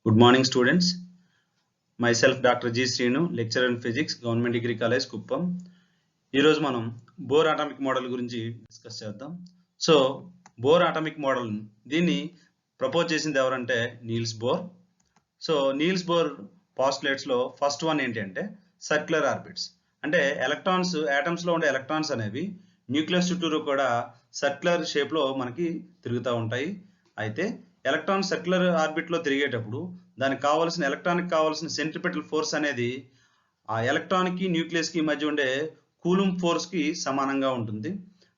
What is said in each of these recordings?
Good morning, students. Myself, Dr. G. Srinu, lecturer in physics, Government Degree College, Kuppam. ఈ రోజు మనం Bohr atomic model గురించి discuss చేద్దాం. So Bohr atomic model దీన్ని propose చేసింది ఎవరంటే Niels Bohr. So Niels Bohr postulates లో first one ఏంటి అంటే సర్క్యులర్ ఆర్బిట్స్. అంటే ఎలక్ట్రాన్స్ ఆటమ్స్ లో ఉండే ఎలక్ట్రాన్స్ అనేవి న్యూక్లియస్ చుట్టూరు కూడా సర్క్యులర్ షేప్ లో మనకి తిరుగుతూ ఉంటాయి. అయితే ఎలక్ట్రాన్ సర్క్యులర్ ఆర్బిట్ లో తిరిగేటప్పుడు దానికి కావాల్సిన ఎలక్ట్రానిక్ కావాల్సిన సెంట్రిపెటల్ ఫోర్స్ అనేది ఆ ఎలక్ట్రాన్ కి న్యూక్లియస్ కి మధ్య ఉండే కూలుంబ్ ఫోర్స్ కి సమానంగా ఉంటుంది.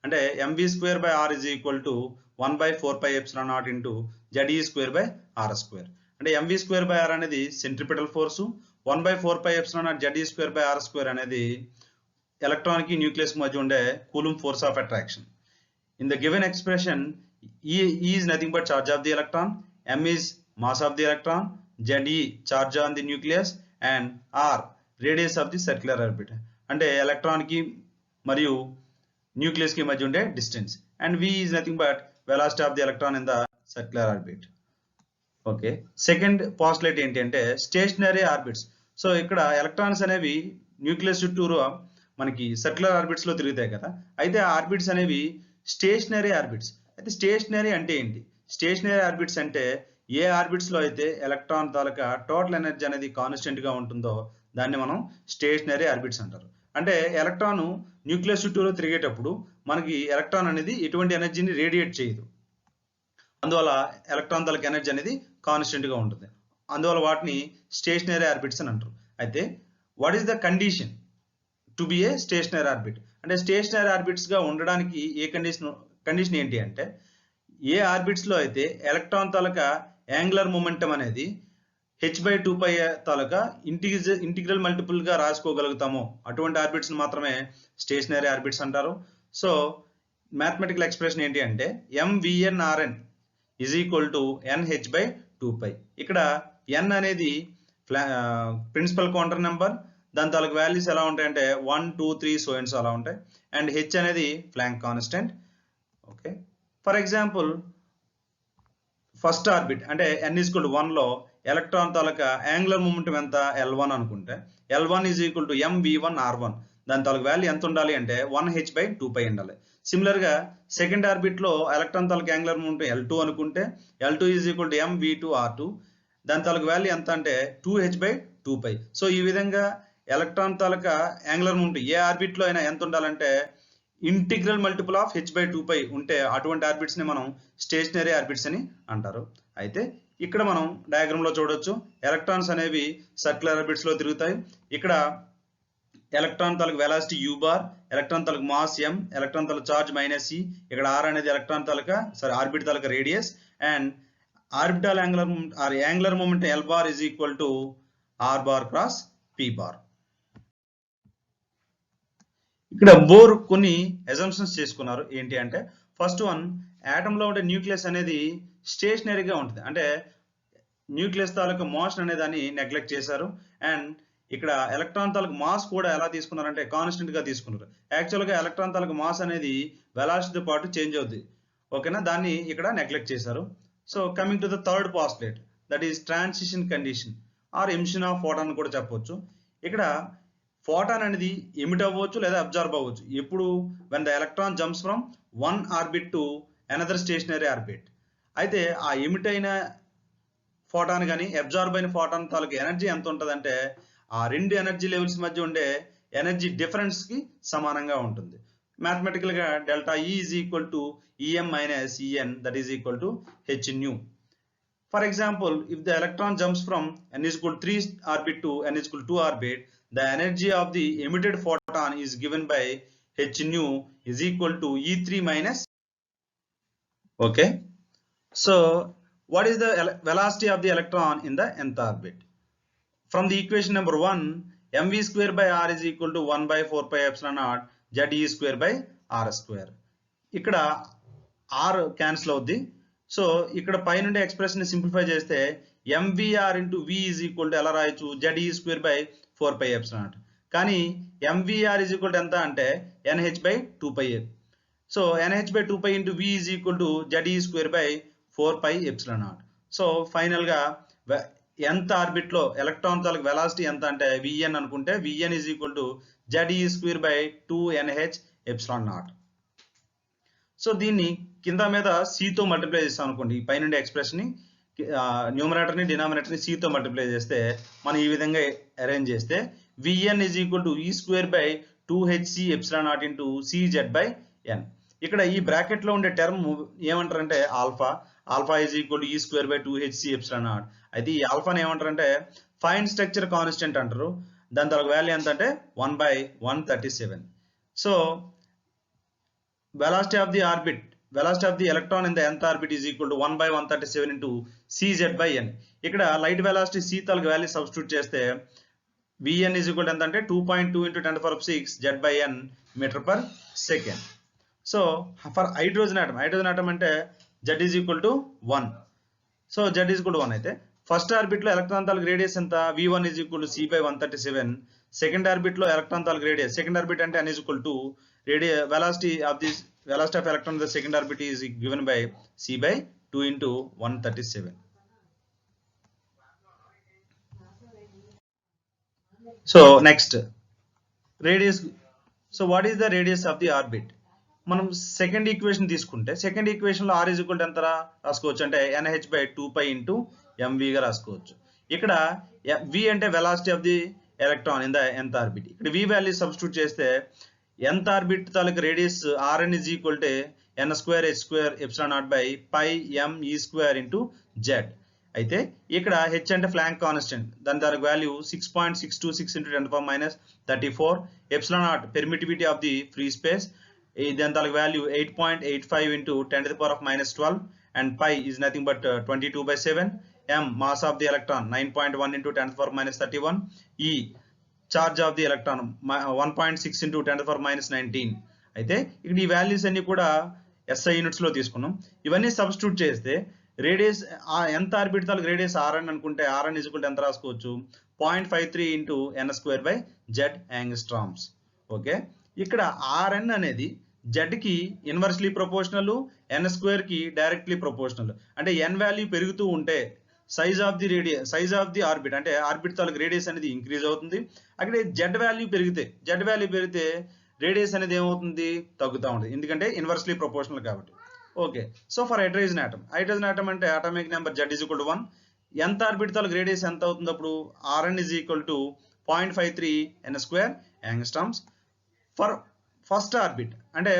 అంటే mv²/r is equal to 1/4πε0 into ze²/r². అంటే mv²/r అనేది సెంట్రిపెటల్ ఫోర్స్, 1/4πε0 ze²/r² అనేది ఎలక్ట్రాన్ కి న్యూక్లియస్ మధ్య ఉండే coulomb force of attraction. In the given expression, E is nothing but charge of the electron, m is mass of the electron, Ze charge on the nucleus and r radius of the circular orbit. అంటే electron కి మరియు nucleus కి మధ్య ఉండే distance, and v is nothing but velocity of the electron in the circular orbit. Okay, second postulate ఏంటి అంటే stationary orbits. So ఇక్కడ electrons అనేవి న్యూక్లియస్ చుట్టూరు మనకి సర్క్యులర్ ఆర్బిట్స్ లో తిరుగుతాయి కదా. అయితే ఆ ఆర్బిట్స్ అనేవి స్టేషనరీ ఆర్బిట్స్. అయితే స్టేషనరీ అంటే ఏంటి? స్టేషనరీ ఆర్బిట్స్ అంటే ఏ ఆర్బిట్స్ లో అయితే ఎలక్ట్రాన్ తాలూకా టోటల్ ఎనర్జీ అనేది కాన్స్టెంట్ గా ఉంటుందో దాన్ని మనం స్టేషనరీ ఆర్బిట్స్ అంటారు. అంటే ఎలక్ట్రాన్ న్యూక్లియస్ చుట్టూరు తిరిగేటప్పుడు మనకి ఎలక్ట్రాన్ అనేది ఎటువంటి ఎనర్జీని రేడియేట్ చేయదు. అందువల్ల ఎలక్ట్రాన్ తాలూకా ఎనర్జీ అనేది కాన్స్టెంట్ గా ఉంటుంది. అందువల్ల వాటిని స్టేషనరీ ఆర్బిట్స్ అని అంటారు. అయితే what is the condition to be a stationary orbit? అంటే స్టేషనరీ ఆర్బిట్స్ గా ఉండడానికి ఏ కండిషన్ ఏంటి అంటే ఏ ఆర్బిట్స్ లో అయితే ఎలక్ట్రాన్ తాలూకా యాంగులర్ మొమెంటం అనేది h/2π తాలూకా ఇంటిగ్రల్ మల్టిపుల్ గా రాసుకోగలుగుతామో అటువంటి ఆర్బిట్స్ మాత్రమే స్టేషనరీ ఆర్బిట్స్ అంటారు. సో మ్యాథమెటికల్ ఎక్స్ప్రెషన్ ఏంటి అంటే mvnrn is equal to nh/2π. ఇక్కడ n అనేది ప్రిన్సిపల్ క్వాంటమ్ నెంబర్, దాని తాలూకు వాల్యూస్ ఎలా ఉంటాయంటే 1, 2, 3 సో అండ్ సో అలా ఉంటాయి. అండ్ h అనేది flank constant. Okay, for example first orbit అంటే n is equal to 1 లో ఎలక్ట్రాన్ తాలూకా యాంగులర్ మూమెంటం ఎంత L1 అనుకుంటే L1 is equal to mv1r1. దాని తాలూకు వాల్యూ ఎంత ఉండాలి అంటే 1h/2π ఉండాలి. సిమిలర్ గా సెకండ్ ఆర్బిట్ లో ఎలక్ట్రాన్ తాలూకా యాంగులర్ మూమెంటం L2 అనుకుంటే L2 is equal to mv2r2. దాని తాలూకు వాల్యూ ఎంత అంటే 2h/2π. సో ఈ విధంగా ఎలక్ట్రాన్ తాలూకా యాంగులర్ మూమెంటం ఏ ఆర్బిట్ లో అయినా ఎంత ఉండాలంటే ఇంటిగ్రల్ మల్టిపుల్ ఆఫ్ h/2π ఉంటే అటువంటి ఆర్బిట్స్ ని మనం స్టేషనరీ ఆర్బిట్స్ అని అంటారు. అయితే ఇక్కడ మనం డయాగ్రామ్ లో చూడొచ్చు ఎలక్ట్రాన్స్ అనేవి సర్క్యులర్ ఆర్బిట్స్ లో తిరుగుతాయి. ఇక్కడ ఎలక్ట్రాన్ తాలూకు వెలాసిటీ u బార్, ఎలక్ట్రాన్ తాలూకు మాస్ m, ఎలక్ట్రాన్ తాలూకు చార్జ్ -e, ఇక్కడ r అనేది ఎలక్ట్రాన్ తాలూకా ఆర్బిట్ తాలూకా radius, and orbital angular momentum L bar is equal to r bar cross p bar. ఇక్కడ బోర్ కొన్ని అజంప్షన్స్ చేసుకున్నారు. ఏంటి అంటే ఫస్ట్ వన్, ఆటమ్ లో ఉండే న్యూక్లియస్ అనేది స్టేషనరీగా ఉంటుంది. అంటే న్యూక్లియస్ తాలూకా మోషన్ అనే దాన్ని నెగ్లెక్ట్ చేశారు. అండ్ ఇక్కడ ఎలక్ట్రాన్ తాలూకా మాస్ కూడా ఎలా తీసుకున్నారంటే కాన్స్టెంట్ గా తీసుకున్నారు. యాక్చువల్ గా ఎలక్ట్రాన్ తాలూకా మాస్ అనేది వెలాసిటీతో పాటు చేంజ్ అవుతుంది. ఓకేనా, దాన్ని ఇక్కడ నెగ్లెక్ట్ చేశారు. So coming to the third postulate, that is transition condition or emission of photon కూడా చెప్పొచ్చు. ఇక్కడ ఫోటాన్ అనేది ఎమిట్ అవ్వచ్చు లేదా అబ్జార్బ్ అవ్వచ్చు. ఎప్పుడు when the electron jumps from one orbit to another stationary orbit. అయితే ఆ ఎమిట్ అయిన ఫోటాన్ కానీ అబ్జార్బ్ అయిన ఫోటాన్ తాలూకు ఎనర్జీ ఎంత ఉంటుందంటే ఆ రెండు ఎనర్జీ లెవెల్స్ మధ్య ఉండే ఎనర్జీ డిఫరెన్స్ కి సమానంగా ఉంటుంది. మ్యాథమెటికల్ గా delta E is equal to em minus en, that is equal to h nu. For example, if the electron jumps from n is equal to 3 orbit to n is equal to 2 orbit, the energy of the emitted photon is given by h nu is equal to E3 minus. Okay, so what is the velocity of the electron in the nth orbit? From the equation number 1, mv²/r is equal to 1/4πε0 ze²/r². ఇక్కడ r cancel అవుద్ది. So ఇక్కడ పైనుండే expression ని simplify చేస్తే mvr into v is equal to ఎలా రాయొచ్చు ze²/4πε0. కానీ mvr is equal to ఎంత అంటే nh/2π. So nh/2π into v is equal to ze²/4πε0. So final గా nth ఆర్బిట్ లో ఎలక్ట్రాన్ తాలూకు వెలాసిటీ ఎంత అంటే vn అనుకుంటే vn is equal to ze² by 2nh epsilon naught. So దీన్ని కింద మీద c తో మల్టిప్లై చేస్తాం అనుకోండి, ఈ పైనుండి ఎక్స్ప్రెషన్ ని న్యూమరేటర్ ని డినామినేటర్ ని c తో మల్టిప్లై చేస్తే మనం ఈ విధంగా అరేంజ్ చేస్తే vn is equal to e² by 2hc epsilon naught into cz by n. ఇక్కడ ఈ బ్రాకెట్ లో ఉండే టర్మ్ ఏమంటారంటే alpha is equal to e² by 2hc epsilon naught. అయితే ఈ ఆల్ఫాని ఏమంటారంటే ఫైన్ స్ట్రక్చర్ కాన్స్టెంట్ అంటారు. దాని తర్వాత వాల్యూ ఎంత అంటే 1/137. So velocity of the electron in the nth orbit is equal to 1/137 into cz by n. ఇక్కడ లైట్ వెలాసిటీ c తాలూకు వాల్యూ సబ్స్టిట్యూట్ చేస్తే vn is equal to ఎంత అంటే 2.2 into 10⁶ z by n metre per second. So for hydrogen atom అంటే z is equal to 1. So z is equal to 1 అయితే first orbit లో electron తాలూకు radius ఎంత v1 is equal to c/137. Second orbit లో electron తాలూకు radius, second orbit అంటే n is equal to velocity of electron in the second orbit is given by c by 2 into 137. So next radius. So what is the radius of the orbit? మనం second equation తీసుకుంటే second equation లో r is equal to ఎంత రాసుకోవచ్చు అంటే nh by 2pi into mv గా రాసుకోవచ్చు. ఇక్కడ v అంటే velocity of the electron in the nth orbit. ఇక్కడ v వాల్యూ సబ్స్టిట్యూట్ చేస్తే nth ఆర్బిట్ తాలూకు radius rn is equal to n² h² epsilon naught by pi m e² into z. అయితే ఇక్కడ h అంటే ఫ్లాంక్ కాన్స్టెంట్, దాని తాలూకు value 6.626 into 10⁻34. epsilon naught permittivity of the free space, దాని తాలూకు value 8.85 into 10⁻12, and pi is nothing but 22/7. m mass of the electron 9.1 into 10⁻31. e charge of the electron 1.6 into 10⁻19. అయితే ఇక్కడ ఈ values అన్ని కూడా SI units లో తీసుకున్నాం. ఇవన్నీ సబ్స్టిట్యూట్ చేస్తే రేడియస్ ఎంత ఆర్బిట్ తాలూకు రేడియస్ rn అనుకుంటే rn is equal to ఎంత రాసుకోవచ్చు 0.53 into n² by z angstroms. Okay, ఇక్కడ rn అనేది z కి ఇన్వర్స్లీ ప్రపోర్షనల్, n² కి డైరెక్ట్లీ ప్రపోర్షనల్. అంటే n వాల్యూ పెరుగుతూ ఉంటే సైజ్ ఆఫ్ ది ఆర్బిట్ అంటే ఆర్బిట్ తాలూకు రేడియస్ అనేది ఇంక్రీజ్ అవుతుంది. అక్కడ z వాల్యూ పెరిగితే రేడియస్ అనేది ఏమవుతుంది, తగ్గుతూ ఉంటుంది, ఎందుకంటే ఇన్వర్స్లీ ప్రపోర్షనల్ కాబట్టి. Okay, so for hydrogen atom అంటే atomic number z is equal to 1. ఎంత ఆర్బిట్ తాలూకు రేడియస్ ఎంత అవుతుంది అప్పుడు rn is equal to 0.53 n² angstroms. For first orbit అంటే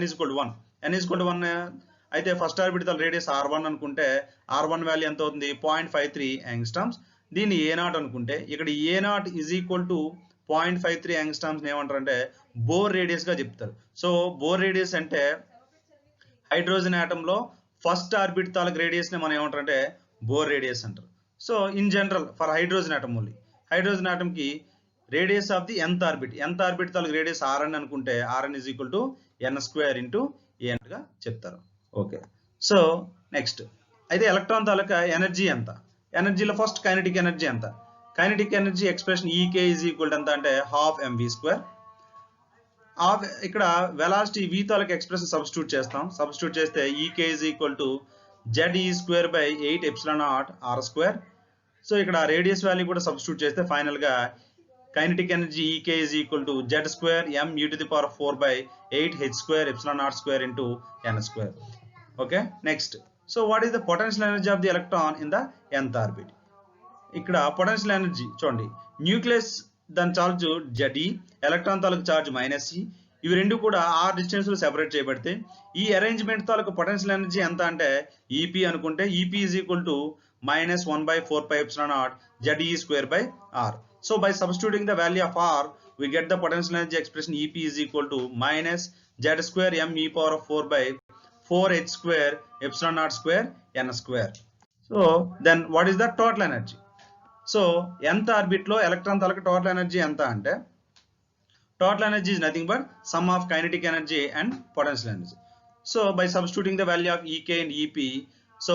n is equal to 1. అయితే ఫస్ట్ ఆర్బిట్ తాలూకు రేడియస్ r1 అనుకుంటే r1 వాల్యూ ఎంత అవుతుంది 0.53 యాంగ్స్ట్రామ్స్. దీన్ని a0 అనుకుంటే ఇక్కడ a0 is equal to 0.53 angstroms ఏమంటారు అంటే బోర్ రేడియస్ గా చెప్తారు. సో బోర్ రేడియస్ అంటే హైడ్రోజన్ ఆటమ్ లో ఫస్ట్ ఆర్బిట్ తాలూకు రేడియస్ ని మనం ఏమంటారంటే బోర్ రేడియస్ అంటారు. So in general for hydrogen atom కి radius of the nth orbit తాలూకు రేడియస్ rn అనుకుంటే rn is equal to n² into a గా చెప్తారు. ఓకే, సో నెక్స్ట్ అయితే ఎలక్ట్రాన్ తాలూకా ఎనర్జీ ఎంత, ఎనర్జీలో ఫస్ట్ కైనెటిక్ ఎనర్జీ ఎంత, kinetic energy expression ek is equal to ఎంత అంటే ½ mv². ఇక్కడ వెలాసిటీ v తాలూకా ఎక్స్ప్రెషన్ సబ్స్టిట్యూట్ చేస్తే ek is equal to ze² by 8 epsilon naught r². So ఇక్కడ రేడియస్ వాల్యూ కూడా సబ్స్టిట్యూట్ చేస్తే ఫైనల్ గా kinetic energy ek is equal to z² m e⁴ by 8 h² epsilon naught square into n². Okay, next so what is the potential energy of the electron in the nth orbit. ఇక్కడ potential energy చూడండి, nucleus దాని charge Ze, electron తాలూకు charge -e, ఇవి రెండు కూడా r distance లో separate చేయబడితే ఈ అరేంజ్మెంట్ తాలూకు పొటెన్షియల్ ఎనర్జీ ఎంత అంటే EP అనుకుంటే EP is equal to -1/4 epsilon naught Ze² by r. So by substituting the value of r, we get the potential energy expression EP is equal to -z² m e⁴ by 4h² epsilon naught square n². So then what is the total energy? So nth orbit లో electron తాలూకు total energy ఎంత అంటే total energy is nothing but sum of kinetic energy and potential energy. So by substituting the value of ek and ep, so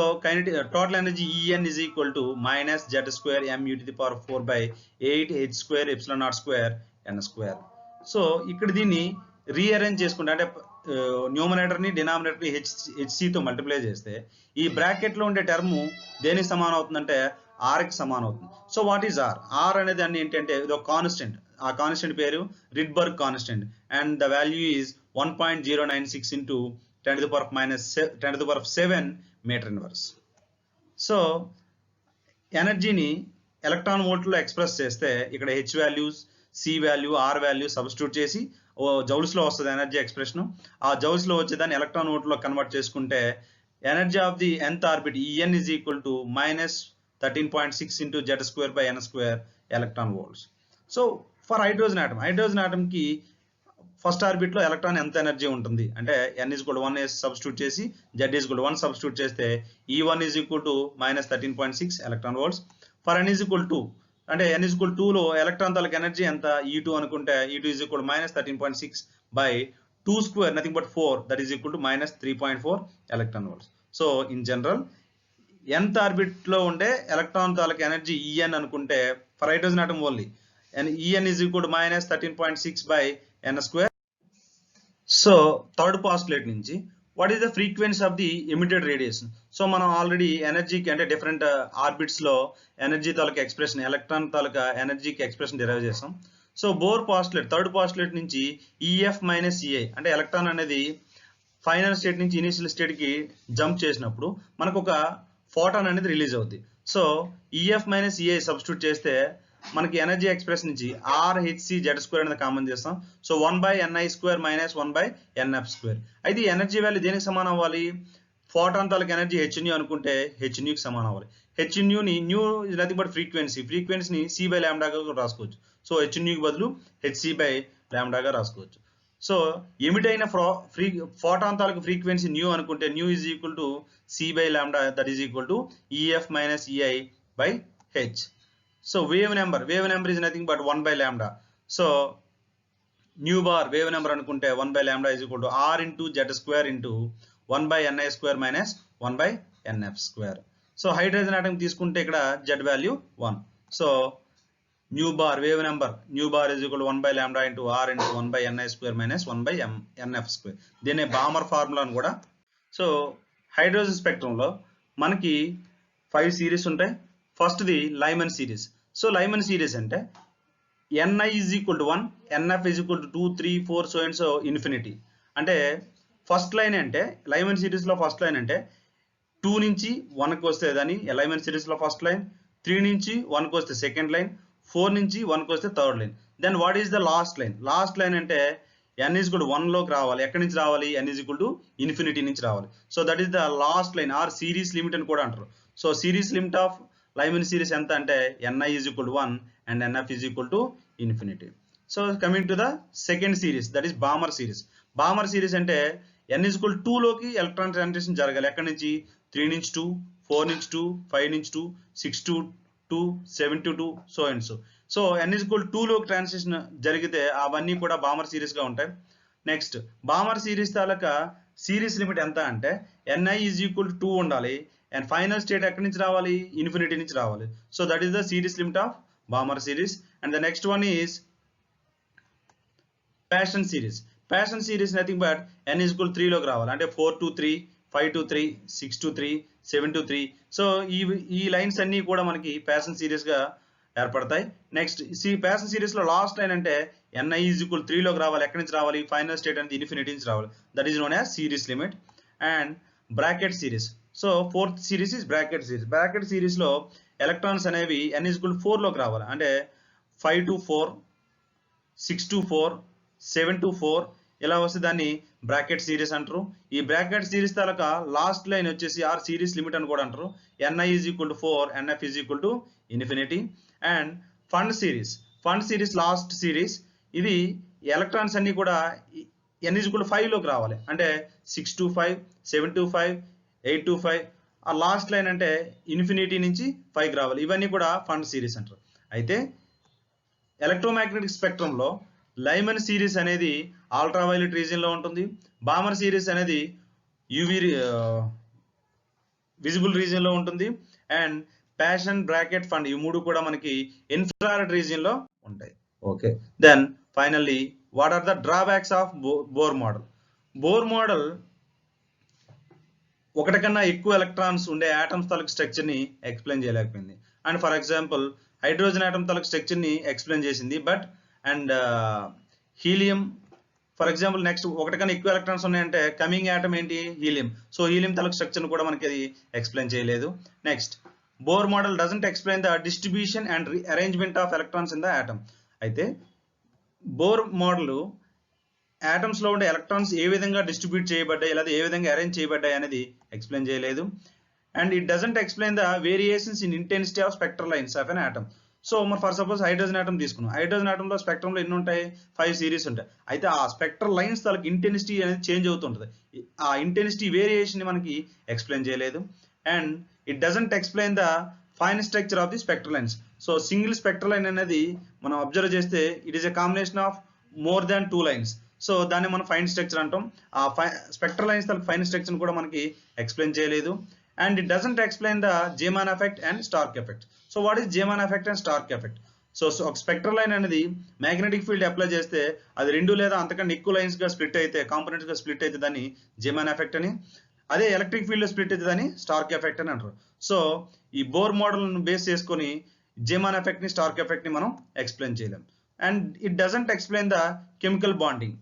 total energy En is equal to -z² m e⁴ by 8h² epsilon naught square n². So ఇక్కడ దీన్ని rearrange చేసుకుంటే అంటే numerator ని denominator ని hc తో multiply చేస్తే ఈ bracket లో ఉండే టర్మ్ దేనికి సమానం అవుతుందంటే R కి సమానం అవుతుంది. So what is R? R అనేది దాన్ని ఏంటంటే ఇది ఒక కాన్స్టెంట్. ఆ కాన్స్టెంట్ పేరు Rydberg constant and the value is 1.096 into 10 to the power of 7 metre inverse. So ఎనర్జీని ఎలక్ట్రాన్ వోల్ట్లో ఎక్స్ప్రెస్ చేస్తే ఇక్కడ H values, C value, R value substitute చేసి జౌల్స్లో వస్తుంది ఎనర్జీ ఎక్స్ప్రెషన్. ఆ జౌల్స్లో వచ్చేదాన్ని ఎలక్ట్రాన్ వోల్ట్లో కన్వర్ట్ చేసుకుంటే energy of the nth orbit En is equal to -13.6 into Z²/n² electron volts. So for hydrogen atom కి ఫస్ట్ ఆర్బిట్ లో ఎలక్ట్రాన్ ఎంత ఎనర్జీ ఉంటుంది అంటే n is equal to 1 substitute చేసి Z is equal to 1 substitute చేస్తే E1 is equal to -13.6 electron volts. For n is equal to అంటే n is equal to 2 లో electron తాలూకు ఎనర్జీ ఎంత E2 అనుకుంటే E2 is equal to -13.6 by 2 square nothing but 4 that is equal to -3.4 electron volts. So in general nth orbit లో ఉండే electron తాలూకు energy En అనుకుంటే for hydrogen atom only and En is equal to -13.6 by n². So third postulate నుంచి what is the frequency of the emitted radiation. So మనం already ఎనర్జీకి అంటే different orbits లో energy తాలూకా ఎక్స్ప్రెషన్, ఎలక్ట్రాన్ తాలూకా ఎనర్జీకి expression derive చేస్తాం. So Bohr postulate third postulate నుంచి EF - EI అంటే ఎలక్ట్రాన్ అనేది ఫైనల్ స్టేట్ నుంచి ఇనిషియల్ స్టేట్ కి జంప్ చేసినప్పుడు మనకు ఒక ఫోటాన్ అనేది రిలీజ్ అవుతుంది. సో EF - EI సబ్స్టిట్యూట్ చేస్తే మనకి ఎనర్జీ ఎక్స్ప్రెస్ నుంచి RHC(Z²) అనేది కామన్ చేస్తాం. So 1/ni² - 1/nf². అయితే ఈ ఎనర్జీ వాల్యూ దేనికి సమానం అవ్వాలి? ఫోటాన్ తాలూకు ఎనర్జీ hν అనుకుంటే hν కి సమానం అవ్వాలి. hν ని న్యూ ఇస్ నథింగ్ బట్ ఫ్రీక్వెన్సీని c/λ గా రాసుకోవచ్చు. సో hν కి బదులు hc/λ గా రాసుకోవచ్చు. సో ఎమిట్ అయిన ఫోటాన్ తాలూకు ఫ్రీక్వెన్సీ న్యూ అనుకుంటే new is equal to c/λ that is equal to EF - EI/h. So wave number is nothing but 1/λ. So nu bar wave number అనుకుంటే 1/λ is equal to R into Z² into 1/ni² minus 1/nf². So hydrogen atom తీసుకుంటే ఇక్కడ Z value 1. So nu bar wave number is equal to 1/λ into R into 1/ni² minus 1/nf². దీన్ని Balmer formula అని కూడా. So hydrogen స్పెక్ట్రంలో మనకి 5 series ఉంటాయి. First the Lyman series. So Lyman series అంటే Ni is equal to 1, Nf is equal to 2, 3, 4 so and so infinity. అంటే first line అంటే Lyman series లో first line అంటే 2 నుంచి 1 కి వస్తే దాని లైమన్ సిరీస్ లో ఫస్ట్ లైన్, 3 నుంచి 1 కి వస్తే సెకండ్ లైన్, 4 నుంచి 1 కి వస్తే third line. Then what is the last line? Last line అంటే n is equal to 1 లోకి రావాలి. ఎక్కడి నుంచి రావాలి? n is equal to infinity నుంచి రావాలి. So that is the last line or series limit అని కూడా అంటారు. సో series limit of Lyman series ఎంత అంటే Ni is equal to 1 and Nf is equal to infinity. So coming to the second series that is Balmer series. Balmer series అంటే n is equal to 2 లోకి electron transition జరగాలి. ఎక్కడి నుంచి? 3 నుంచి 2, 4 నుంచి 2, 5 నుంచి 2, 6 to 2, 7 to 2 so and so. So n is equal to 2 లోకి transition జరిగితే అవన్నీ కూడా బామర్ సిరీస్ గా ఉంటాయి. నెక్స్ట్ బామర్ సిరీస్ తాలూకా సిరీస్ లిమిట్ ఎంత అంటే Ni is equal to 2 ఉండాలి అండ్ ఫైనల్ స్టేట్ ఎక్కడి నుంచి రావాలి? ఇన్ఫినిటీ నుంచి రావాలి. So that is the series limit of Balmer series. And the next one is passion series. Passion series nothing but n is equal to 3 లోకి రావాలి. అంటే 4 to 3, 5 to 3, 6 to 3, 7 to 3. So ఈ lines అన్ని కూడా మనకి ప్యాషన్ సిరీస్ గా ఏర్పడతాయి. Next passion series లో లాస్ట్ లైన్ అంటే Ni is equal to 3 లోకి రావాలి. ఎక్కడి నుంచి రావాలి? ఫైనల్ స్టేట్ అనేది ఇన్ఫినిటీ నుంచి రావాలి. That is known as series limit. And bracket series. So fourth series is bracket series. Bracket series లో ఎలక్ట్రాన్స్ అనేవి n is equal to 4 లోకి రావాలి. అంటే 5 to 4, 6 to 4, 7 to 4 ఇలా వస్తే దాన్ని బ్రాకెట్ సిరీస్ అంటారు. ఈ బ్రాకెట్ సిరీస్ తాలూకా లాస్ట్ లైన్ వచ్చేసి ఆర్ సిరీస్ లిమిట్ అని కూడా అంటారు. Ni is equal to 4, Nf is equal to infinity. And fund series last series. ఇది ఎలక్ట్రాన్స్ అన్ని కూడా n is equal to 5 లోకి రావాలి. అంటే 6 to 5, 7 to 5, 8 to 5 ఆ లాస్ట్ లైన్ అంటే ఇన్ఫినిటీ నుంచి 5కి రావాలి. ఇవన్నీ కూడా ఫండ్ సిరీస్ అంటారు. అయితే ఎలక్ట్రోమాగ్నెటిక్ స్పెక్ట్రంలో లైమన్ సిరీస్ అనేది అల్ట్రావైలెట్ రీజియన్ లో ఉంటుంది. బామర్ సిరీస్ అనేది యూవి విజిబుల్ రీజియన్ లో ఉంటుంది. అండ్ ప్యాషన్, బ్రాకెట్, ఫండ్ ఈ మూడు కూడా మనకి ఇన్ఫ్రారెడ్ రీజియన్ లో ఉంటాయి. Okay, then finally what are the drawbacks of Bohr model? Bohr model ఒకటి కన్నా ఎక్కువ ఎలక్ట్రాన్స్ ఉండే ఆటమ్స్ తాలూకు స్ట్రక్చర్ ని ఎక్స్ప్లెయిన్ చేయలేకపోయింది. And for example hydrogen atom తాలూకు స్ట్రక్చర్ ని ఎక్స్ప్లెయిన్ చేసింది. But and helium for example next ఒకటి కన్నా ఎక్కువ ఎలక్ట్రాన్స్ ఉన్నాయంటే కమింగ్ ఆటమ్ ఏంటి హీలియం. సో హీలియం తాలూకు స్ట్రక్చర్ కూడా మనకి అది ఎక్స్ప్లెయిన్ చేయలేదు. Next Bohr model doesn't explain the distribution and arrangement of electrons in the atom. అయితే బోర్ మోడల్ ఆటమ్స్ లో ఉండే ఎలక్ట్రాన్స్ ఏ విధంగా డిస్ట్రిబ్యూట్ చేయబడ్డాయి లేదా ఏ విధంగా అరేంజ్ చేయబడ్డాయి అనేది ఎక్స్ప్లెయిన్ చేయలేదు. And it doesn't explain the variations in intensity of spectral lines of N atom. So మరి ఫర్ సపోజ్ హైడ్రోజన్ ఆటమ్ తీసుకున్నాం. హైడ్రోజన్ ఆటమ్ లో స్పెక్ట్రమ్ లో ఎన్ని ఉంటాయి 5 సిరీస్ ఉంటాయి. అయితే ఆ స్పెక్ట్రల్ లైన్స్ తాలూకు ఇంటెన్సిటీ అనేది చేంజ్ అవుతుంటుంది. ఆ ఇంటెన్సిటీ వేరియేషన్ ని మనకి ఎక్స్ప్లెయిన్ చేయలేదు. And it doesn't explain the fine structure of the spectral lines. So single spectral line అనేది మనం అబ్జర్వ్ చేస్తే it is a combination of more than 2 lines. So దాన్ని మనం ఫైన్ స్ట్రక్చర్ అంటాం. ఆ స్పెక్ట్రల్ లైన్స్ తాలూకు ఫైన్ స్ట్రక్చర్ కూడా మనకి ఎక్స్ప్లెయిన్ చేయలేదు. And it doesn't explain the Zeeman effect and Stark effect. So what is Zeeman effect and Stark effect? So spectral line అనేది magnetic field apply చేస్తే అది రెండు లేదా అంతకన్నా ఎక్కువ లైన్స్ గా స్ప్లిట్ అయితే కాంపోనెంట్స్ గా స్ప్లిట్ అయితే దాన్ని జెమాన్ ఎఫెక్ట్ అని, అదే ఎలక్ట్రిక్ ఫీల్డ్ లో స్ప్లిట్ అయితే దాన్ని స్టార్క్ ఎఫెక్ట్ అని అంటారు. సో ఈ బోర్ మోడల్ ను బేస్ చేసుకొని జెమాన్ ఎఫెక్ట్ ని స్టార్క్ ఎఫెక్ట్ ని మనం ఎక్స్ప్లెయిన్ చేయలేం. And it doesn't explain the chemical bonding.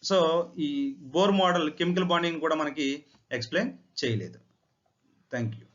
So ఈ బోర్ మోడల్ కెమికల్ బాండింగ్ కూడా మనకి ఎక్స్ప్లెయిన్ చేయలేదు. Thank you.